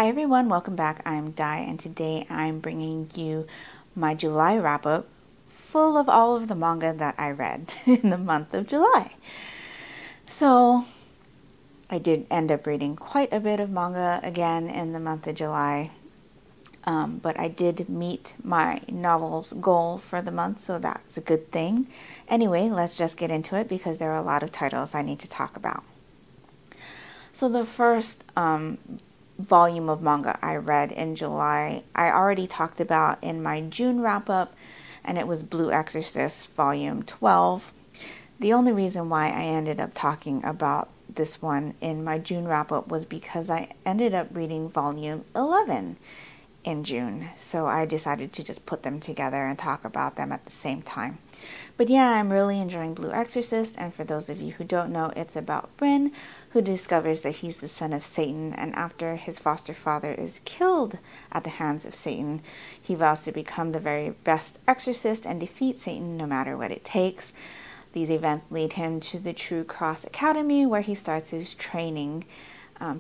Hi everyone, welcome back. I'm Di, and today I'm bringing you my July wrap-up full of all of the manga that I read in the month of July. So I did end up reading quite a bit of manga again in the month of July, but I did meet my novel's goal for the month, so that's a good thing. Anyway, let's just get into it because there are a lot of titles I need to talk about. So the first volume of manga I read in July, I already talked about in my June wrap-up, and it was Blue Exorcist Volume 12. The only reason why I ended up talking about this one in my June wrap-up was because I ended up reading Volume 11 in June, so I decided to just put them together and talk about them at the same time. But yeah, I'm really enjoying Blue Exorcist, and for those of you who don't know, it's about Rin, who discovers that he's the son of Satan, and after his foster father is killed at the hands of Satan, he vows to become the very best exorcist and defeat Satan no matter what it takes. These events lead him to the True Cross Academy, where he starts his training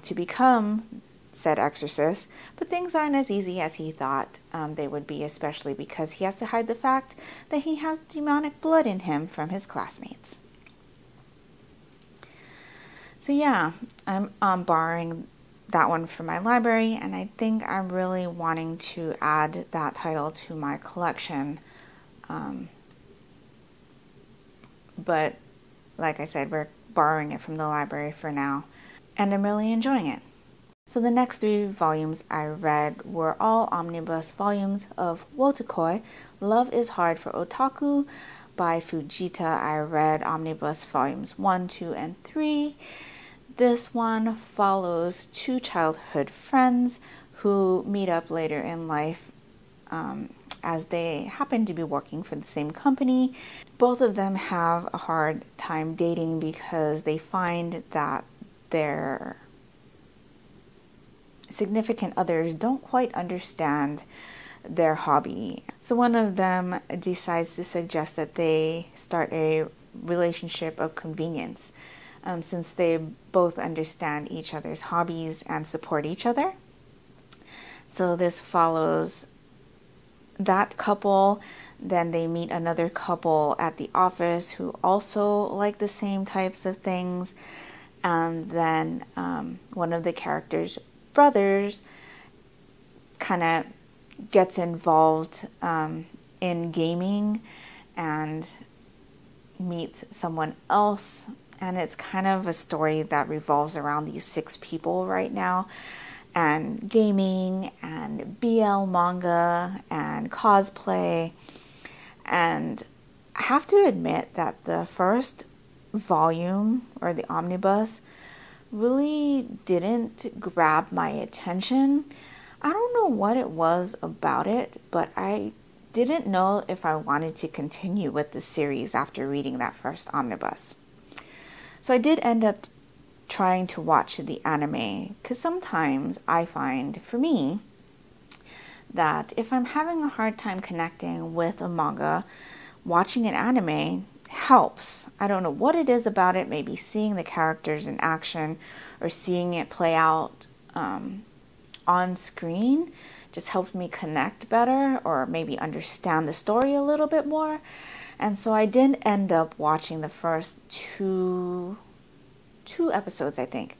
to become said exorcist, but things aren't as easy as he thought they would be, especially because he has to hide the fact that he has demonic blood in him from his classmates. So yeah, I'm borrowing that one from my library, and I think I'm really wanting to add that title to my collection. But like I said, we're borrowing it from the library for now, and I'm really enjoying it. So the next 3 volumes I read were all omnibus volumes of Wotakoi, Love is Hard for Otaku by Fujita. I read omnibus volumes 1, 2, and 3. This one follows 2 childhood friends who meet up later in life as they happen to be working for the same company. Both of them have a hard time dating because they find that their significant others don't quite understand their hobby. So one of them decides to suggest that they start a relationship of convenience, since they both understand each other's hobbies and support each other. So this follows that couple. Then they meet another couple at the office who also like the same types of things. And then one of the characters' brothers kind of gets involved in gaming and meets someone else, and it's kind of a story that revolves around these 6 people right now, and gaming and BL manga and cosplay. And I have to admit that the first volume, or the omnibus, really didn't grab my attention. I don't know what it was about it, but I didn't know if I wanted to continue with the series after reading that first omnibus. So I did end up trying to watch the anime, because sometimes I find, for me, that if I'm having a hard time connecting with a manga, watching an anime helps. I don't know what it is about it, maybe seeing the characters in action or seeing it play out on screen just helps me connect better, or maybe understand the story a little bit more. And so I did end up watching the first two episodes, I think,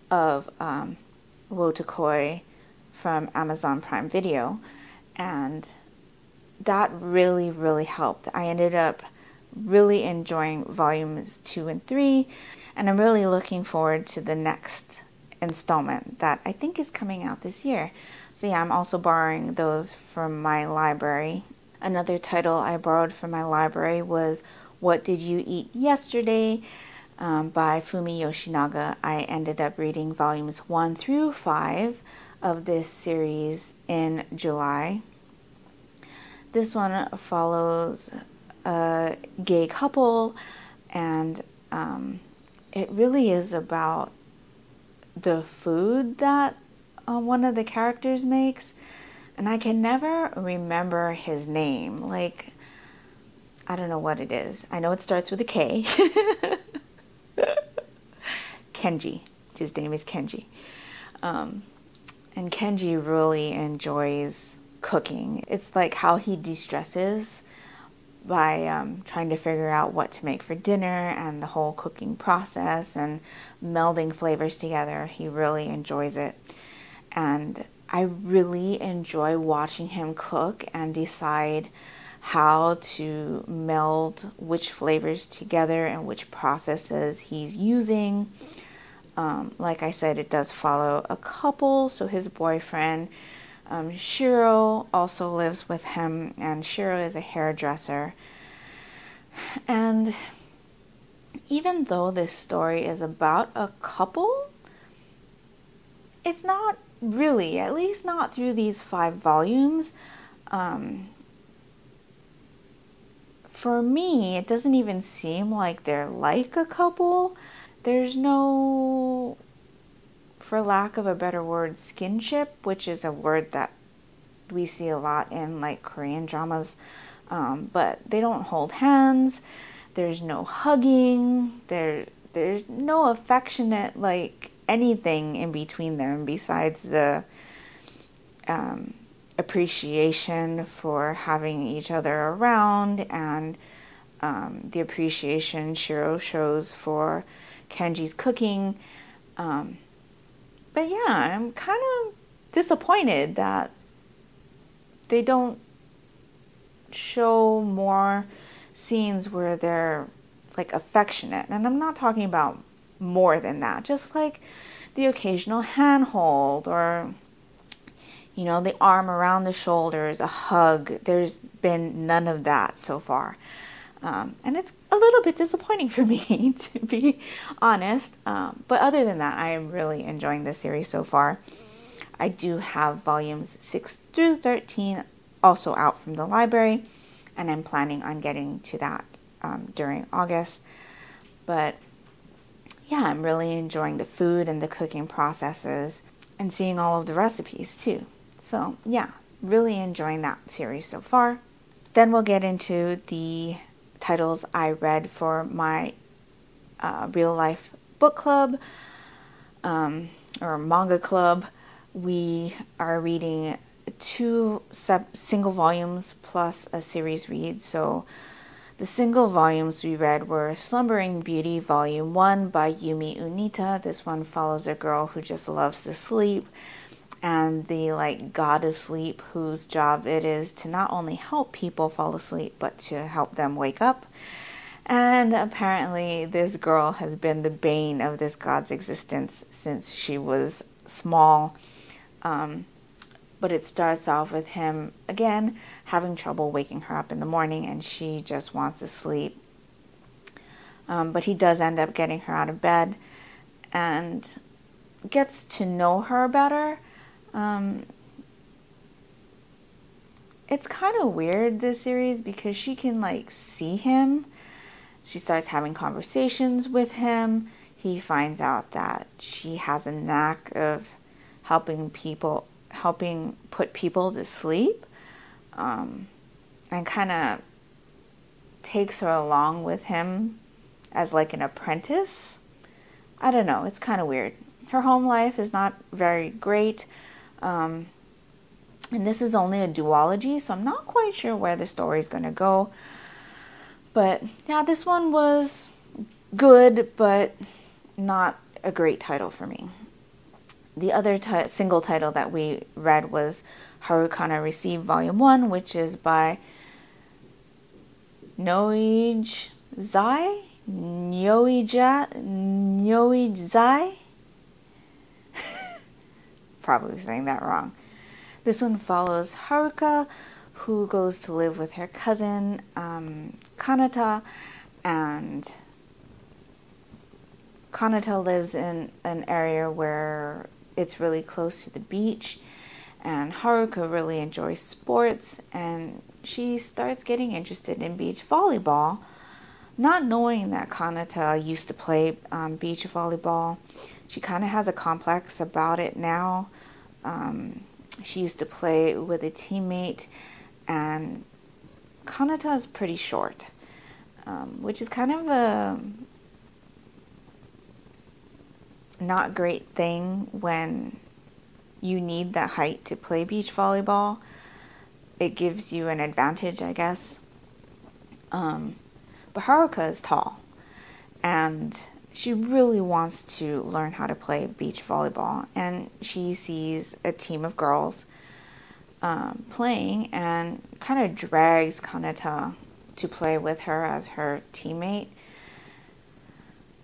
of Wotakoi from Amazon Prime Video, and that really, really helped. I ended up really enjoying volumes 2 and 3, and I'm really looking forward to the next installment that I think is coming out this year. So yeah, I'm also borrowing those from my library. Another title I borrowed from my library was What Did You Eat Yesterday by Fumi Yoshinaga. I ended up reading volumes 1 through 5 of this series in July. This one follows a gay couple, and it really is about the food that one of the characters makes, and I can never remember his name. Like, I don't know what it is. I know it starts with a K. Kenji. His name is Kenji. And Kenji really enjoys cooking. It's like how he de-stresses by trying to figure out what to make for dinner and the whole cooking process and melding flavors together. He really enjoys it. And I really enjoy watching him cook and decide how to meld which flavors together and which processes he's using. Like I said, it does follow a couple. So his boyfriend, Shiro, also lives with him, and Shiro is a hairdresser. And even though this story is about a couple, it's not really, at least not through these 5 volumes. For me, it doesn't even seem like they're like a couple. There's no, for lack of a better word, skinship, which is a word that we see a lot in like Korean dramas. But they don't hold hands. There's no hugging. There's no affectionate, like, anything in between them besides the appreciation for having each other around, and the appreciation Shiro shows for Kenji's cooking. But yeah, I'm kind of disappointed that they don't show more scenes where they're like affectionate. And I'm not talking about more than that, just like the occasional handhold, or the arm around the shoulders, a hug. There's been none of that so far. And it's a little bit disappointing for me, to be honest. But other than that, I am really enjoying this series so far. I do have volumes 6 through 13 also out from the library, and I'm planning on getting to that during August. But yeah, I'm really enjoying the food and the cooking processes and seeing all of the recipes too. So yeah, really enjoying that series so far. Then we'll get into the titles I read for my real life book club or manga club. We are reading 2 single volumes plus a series read. So the single volumes we read were Slumbering Beauty Volume 1 by Yumi Unita. This one follows a girl who just loves to sleep, and the god of sleep whose job it is to not only help people fall asleep but to help them wake up. And apparently this girl has been the bane of this god's existence since she was small. But it starts off with him, again, having trouble waking her up in the morning, and she just wants to sleep. But he does end up getting her out of bed and gets to know her better. It's kind of weird, this series, because she can, see him. She starts having conversations with him. He finds out that she has a knack of helping put people to sleep, and kind of takes her along with him as like an apprentice. I don't know, it's kind of weird. Her home life is not very great, and this is only a duology, so I'm not quite sure where the story is going to go. But yeah, this one was good, but not a great title for me. The other single title that we read was Huracan Received Volume 1, which is by Nyoij Zai? Probably saying that wrong. This one follows Haruka, who goes to live with her cousin, Kanata, and Kanata lives in an area where it's really close to the beach, and Haruka really enjoys sports, and she starts getting interested in beach volleyball, not knowing that Kanata used to play beach volleyball. She kind of has a complex about it now. She used to play with a teammate, and Kanata is pretty short, which is kind of a not great thing when you need that height to play beach volleyball. It gives you an advantage, I guess. But Haruka is tall, and she really wants to learn how to play beach volleyball. And she sees a team of girls playing and kind of drags Kanata to play with her as her teammate,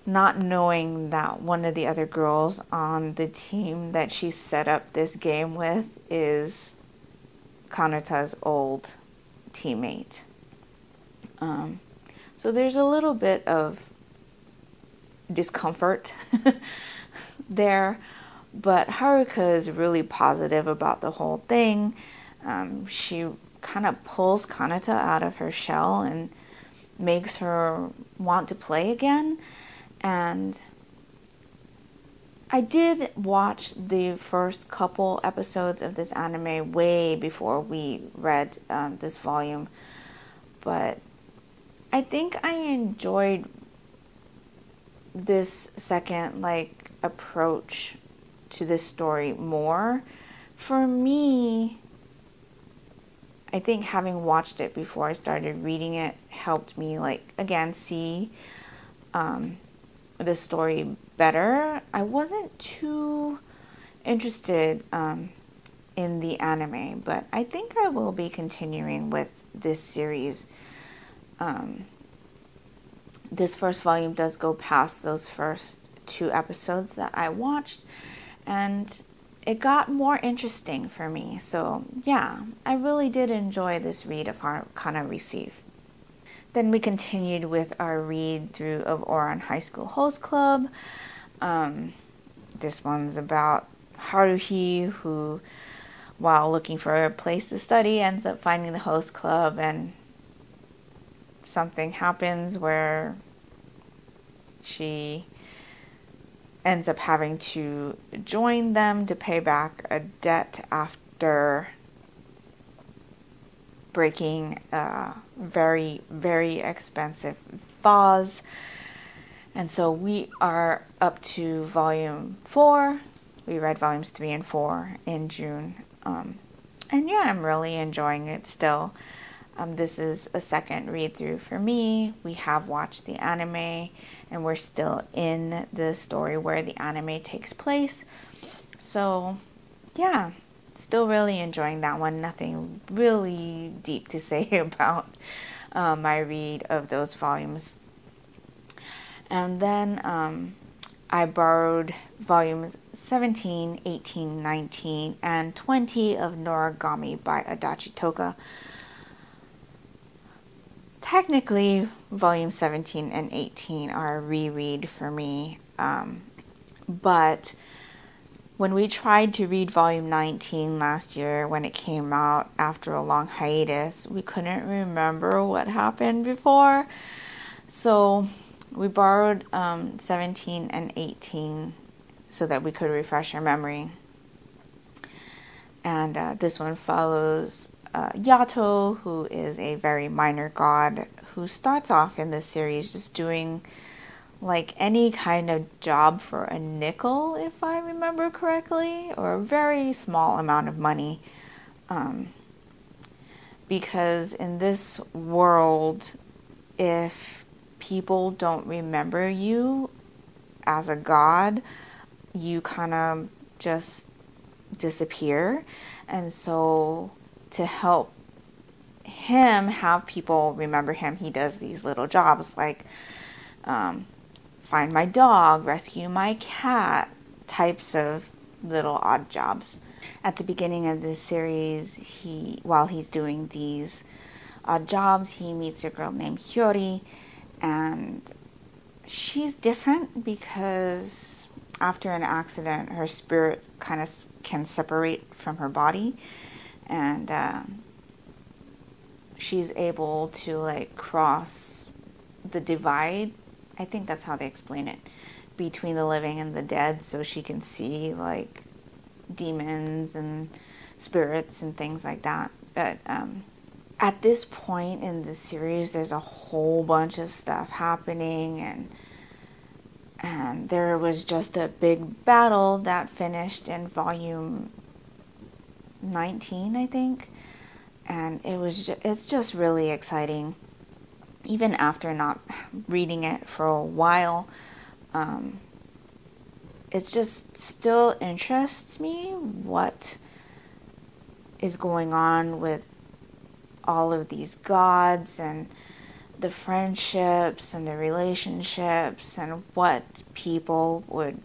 not knowing that one of the other girls on the team that she set up this game with is Kanata's old teammate. So there's a little bit of discomfort there, but Haruka is really positive about the whole thing. She kind of pulls Kanata out of her shell and makes her want to play again. And I did watch the first couple episodes of this anime way before we read this volume, but I think I enjoyed this second approach to this story more. For me, I think having watched it before I started reading it helped me again see the story better. I wasn't too interested in the anime, but I think I will be continuing with this series. This first volume does go past those first 2 episodes that I watched, and it got more interesting for me. So yeah, I really did enjoy this read of Haruka Receive. Then we continued with our read through of Ouran High School Host Club. This one's about Haruhi, who, while looking for a place to study, ends up finding the host club, and something happens where she ends up having to join them to pay back a debt after breaking a very, very expensive vase. And so we are up to volume 4. We read volumes 3 and 4 in June. And yeah, I'm really enjoying it still. This is a second read through for me. We have watched the anime, and we're still in the story where the anime takes place. So yeah, still really enjoying that one. Nothing really deep to say about my read of those volumes. And then I borrowed volumes 17, 18, 19, and 20 of Noragami by Adachi Toka. Technically, volume 17 and 18 are a reread for me, but when we tried to read volume 19 last year when it came out after a long hiatus, we couldn't remember what happened before. So we borrowed 17 and 18 so that we could refresh our memory. And this one follows Yato, who is a very minor god who starts off in this series just doing any kind of job for a nickel, if I remember correctly, or a very small amount of money. Because in this world, if people don't remember you as a god, you kind of just disappear. And so to help him have people remember him, he does these little jobs like find my dog, rescue my cat, types of little odd jobs. At the beginning of this series, while he's doing these odd jobs, he meets a girl named Hyori, and she's different because after an accident, her spirit kind of can separate from her body, and she's able to cross the divide, I think that's how they explain it, between the living and the dead, so she can see demons and spirits and things like that. But at this point in the series, there's a whole bunch of stuff happening, and there was just a big battle that finished in volume 19, I think. And it's just really exciting. Even after not reading it for a while, it just still interests me what is going on with all of these gods and the friendships and the relationships and what people would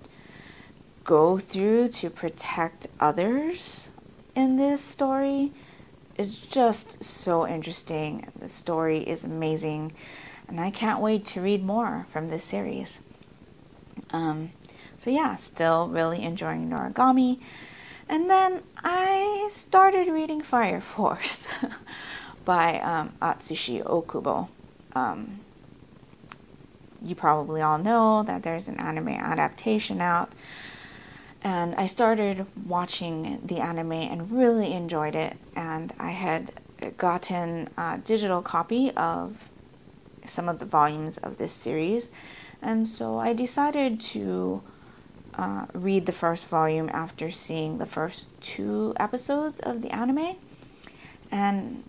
go through to protect others in this story. Is just so interesting. The story is amazing, and I can't wait to read more from this series. So yeah, still really enjoying Noragami. And then I started reading Fire Force by Atsushi Okubo. You probably all know that there's an anime adaptation out. And I started watching the anime and really enjoyed it. And I had gotten a digital copy of some of the volumes of this series. And so I decided to read the first volume after seeing the first 2 episodes of the anime. And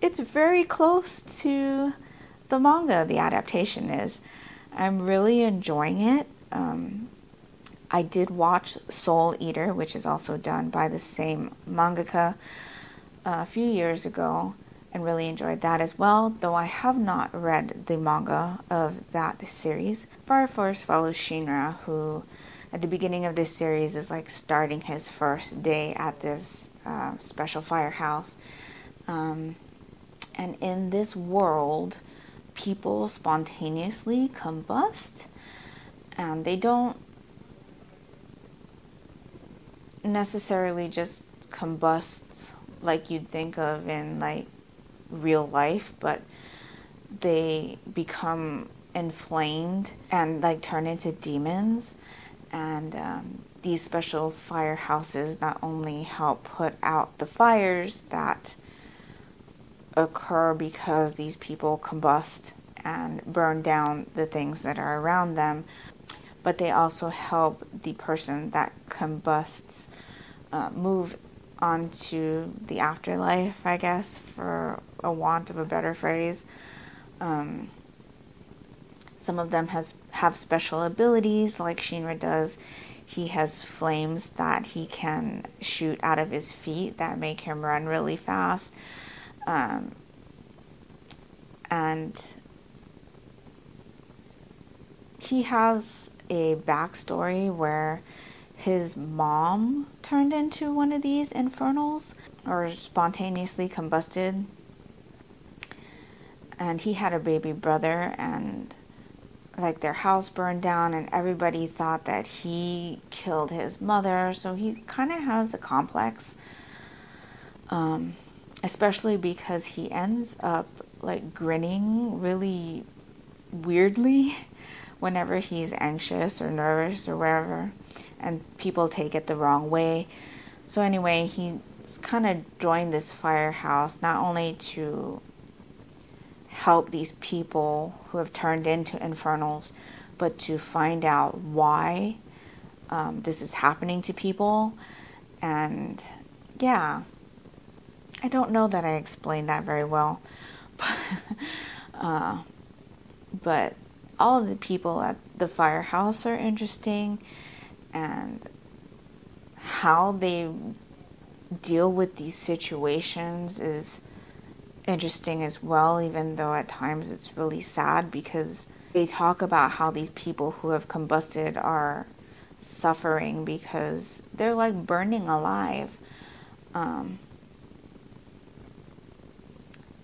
it's very close to the manga the adaptation is. I'm really enjoying it. I did watch Soul Eater, which is also done by the same mangaka, a few years ago, and really enjoyed that as well, though I have not read the manga of that series. Fire Force follows Shinra, who at the beginning of this series is like starting his first day at this special firehouse. And in this world, people spontaneously combust, and they don't necessarily just combust like you'd think of in like real life, but they become inflamed and like turn into demons. And these special firehouses not only help put out the fires that occur because these people combust and burn down the things that are around them, but they also help the person that combusts move on to the afterlife, I guess, for a want of a better phrase. Some of them have special abilities, like Shinra does. He has flames that he can shoot out of his feet that make him run really fast. And he has a backstory where his mom turned into one of these infernals, or spontaneously combusted, and he had a baby brother, and like their house burned down, and everybody thought that he killed his mother. So he kind of has a complex, especially because he ends up like grinning really weirdly whenever he's anxious or nervous or whatever, and people take it the wrong way. So anyway, he's kind of joined this firehouse not only to help these people who have turned into infernals, but to find out why this is happening to people. And yeah, I don't know that I explained that very well, but all of the people at the firehouse are interesting, and how they deal with these situations is interesting as well, even though at times it's really sad, because they talk about how these people who have combusted are suffering because they're like burning alive.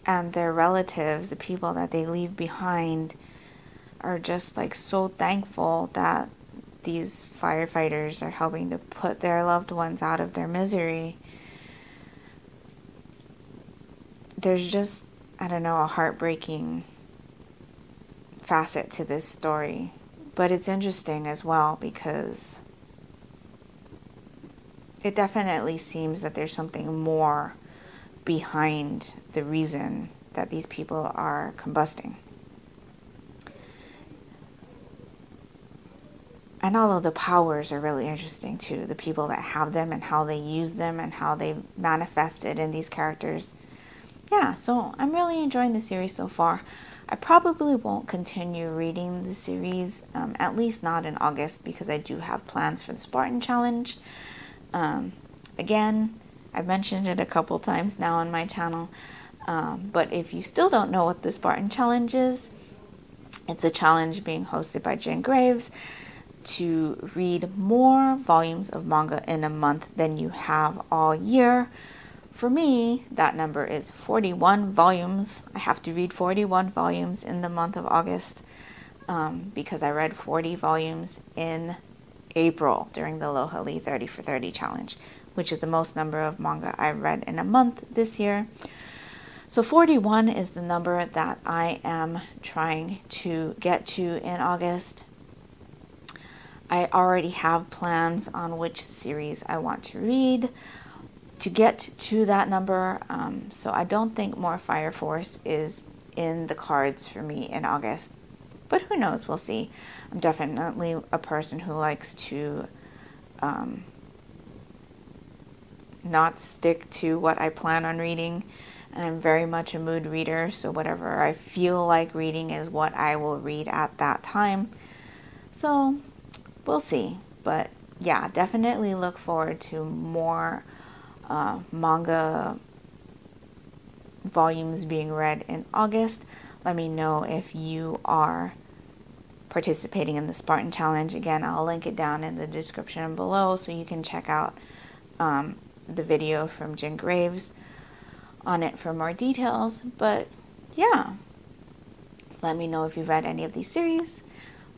And their relatives, the people that they leave behind, are just like so thankful that these firefighters are helping to put their loved ones out of their misery. There's just, I don't know, a heartbreaking facet to this story. But it's interesting as well because it definitely seems that there's something more behind the reason that these people are combusting. And all of the powers are really interesting too. The people that have them and how they use them and how they manifest it in these characters. Yeah, so I'm really enjoying the series so far. I probably won't continue reading the series, at least not in August, because I do have plans for the Spartan challenge. Again, I've mentioned it a couple times now on my channel, but if you still don't know what the Spartan challenge is, it's a challenge being hosted by Jen Graves to read more volumes of manga in a month than you have all year. For me, that number is 41 volumes. I have to read 41 volumes in the month of August, because I read 40 volumes in April during the Lohali 30 for 30 challenge, which is the most number of manga I've read in a month this year. So 41 is the number that I am trying to get to in August. I already have plans on which series I want to read to get to that number, so I don't think more Fire Force is in the cards for me in August. But who knows, we'll see. I'm definitely a person who likes to not stick to what I plan on reading. And I'm very much a mood reader, so whatever I feel like reading is what I will read at that time. So we'll see. But yeah, definitely look forward to more manga volumes being read in August. Let me know if you are participating in the Spartan challenge. Again, I'll link it down in the description below so you can check out the video from Jen Graves on it for more details. But yeah, let me know if you've read any of these series,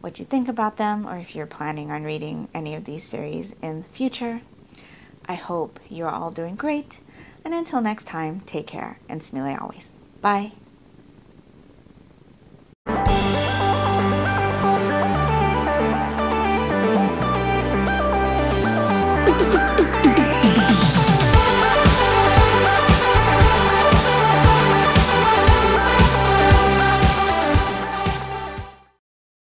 what you think about them, or if you're planning on reading any of these series in the future. I hope you're all doing great, and until next time, take care and smile always. Bye.